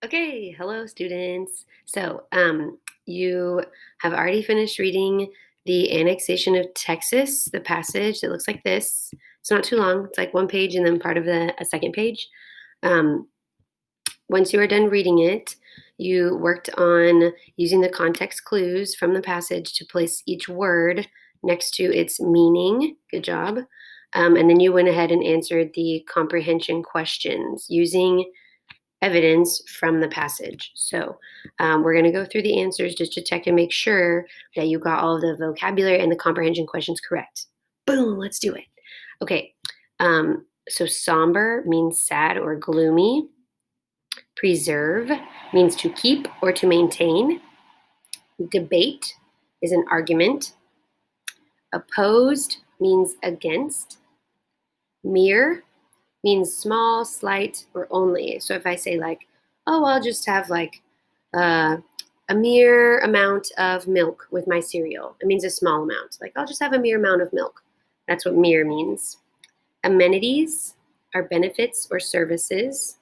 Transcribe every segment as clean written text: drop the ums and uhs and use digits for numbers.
Okay, hello students. You have already finished reading the Annexation of Texas, the passage that looks like this. It's not too long. It's like one page and then part of a second page. Um, Once you are done reading it, you worked on using the context clues from the passage to place each word next to its meaning. Good job. And then you went ahead and answered the comprehension questions using evidence from the passage. We're going to go through the answers just to check and make sure that you got all of the vocabulary and the comprehension questions correct. Boom, let's do it. Okay, so somber means sad or gloomy. Preserve means to keep or to maintain. Debate is an argument. Opposed means against. Mere means small, slight, or only. So if I say oh, I'll just have uh, a mere amount of milk with my cereal, it means a small amount. Like I'll just have a mere amount of milk. That's what mere means. Amenities are benefits or services.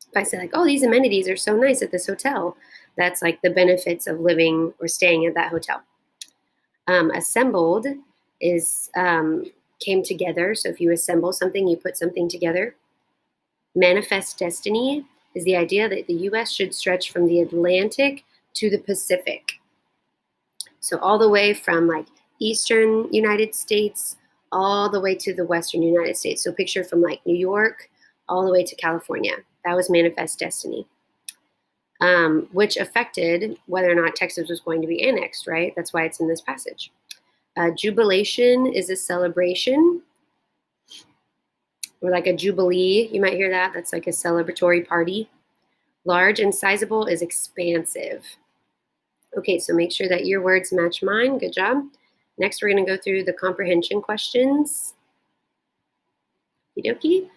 If I say oh, these amenities are so nice at this hotel, that's like the benefits of living or staying at that hotel. Assembled is came together. So if you assemble something, you put something together. Manifest destiny is the idea that the U.S. should stretch from the Atlantic to the Pacific. So all the way from eastern United States all the way to the western United States. So picture from New York all the way to California. That was manifest destiny, which affected whether or not Texas was going to be annexed, right? That's why it's in this passage. Jubilation is a celebration, or like a jubilee. You might hear that. That's like a celebratory party. Large and sizable is expansive. Okay, so make sure that your words match mine. Good job. Next, we're going to go through the comprehension questions. Okie dokie.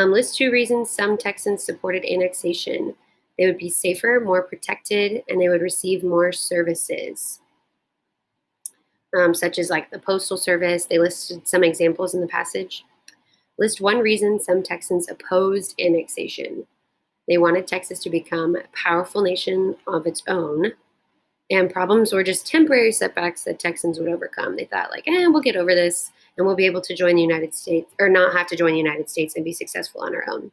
List 2 reasons some Texans supported annexation. They would be safer, more protected, and they would receive more services. Such as the Postal Service. They listed some examples in the passage. List 1 reason some Texans opposed annexation. They wanted Texas to become a powerful nation of its own, and problems were just temporary setbacks that Texans would overcome. They thought we'll get over this and we'll be able to join the United States, or not have to join the United States and be successful on our own.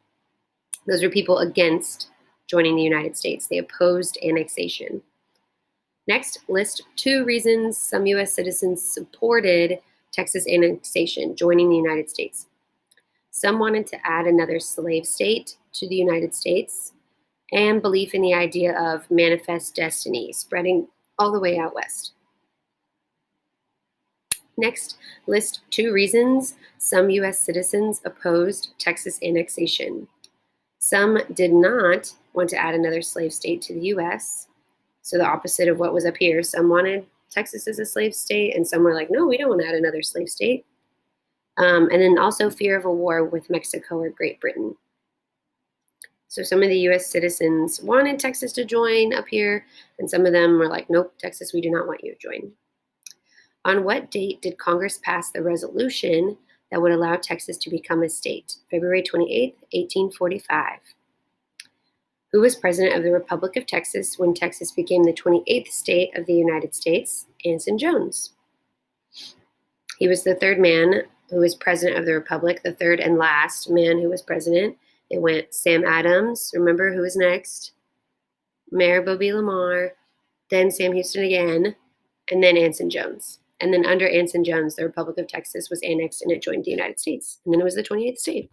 Those were people against joining the United States. They opposed annexation. Next, list 2 reasons some U.S. citizens supported Texas annexation, joining the United States. Some wanted to add another slave state to the United States, and belief in the idea of manifest destiny spreading all the way out west. Next, list 2 reasons some U.S. citizens opposed Texas annexation. Some did not want to add another slave state to the U.S., so the opposite of what was up here. Some wanted Texas as a slave state, and some were no, we don't want to add another slave state. And then also fear of a war with Mexico or Great Britain. So some of the U.S. citizens wanted Texas to join up here, and some of them were nope, Texas, we do not want you to join. On what date did Congress pass the resolution that would allow Texas to become a state? February 28th, 1845. Who was president of the Republic of Texas when Texas became the 28th state of the United States? Anson Jones. He was the 3rd man who was president of the Republic, the 3rd and last man who was president. It went Sam Adams, remember who was next? Mayor Bobby Lamar, then Sam Houston again, and then Anson Jones. And then under Anson Jones, the Republic of Texas was annexed and it joined the United States. And then it was the 28th state.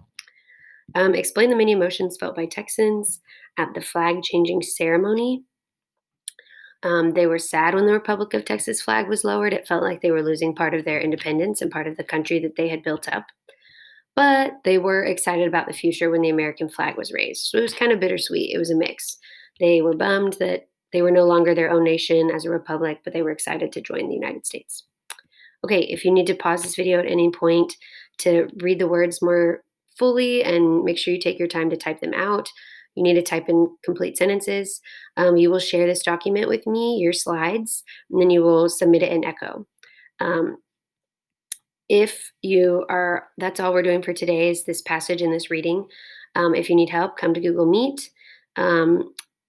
Explain the many emotions felt by Texans at the flag changing ceremony. They were sad when the Republic of Texas flag was lowered. It felt like they were losing part of their independence and part of the country that they had built up. But they were excited about the future when the American flag was raised. So it was kind of bittersweet. It was a mix. They were bummed that they were no longer their own nation as a republic, but they were excited to join the United States. Okay, if you need to pause this video at any point to read the words more fully and make sure you take your time to type them out, you need to type in complete sentences. You will share this document with me, your slides, and then you will submit it in Echo. That's all we're doing for today is this passage and this reading. If you need help, come to Google Meet.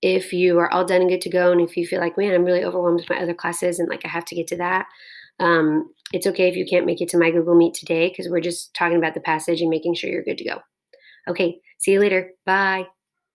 If you are all done and good to go, and if you feel like, man, I'm really overwhelmed with my other classes and like I have to get to that, it's okay if you can't make it to my Google Meet today because we're just talking about the passage and making sure you're good to go. Okay, see you later. Bye.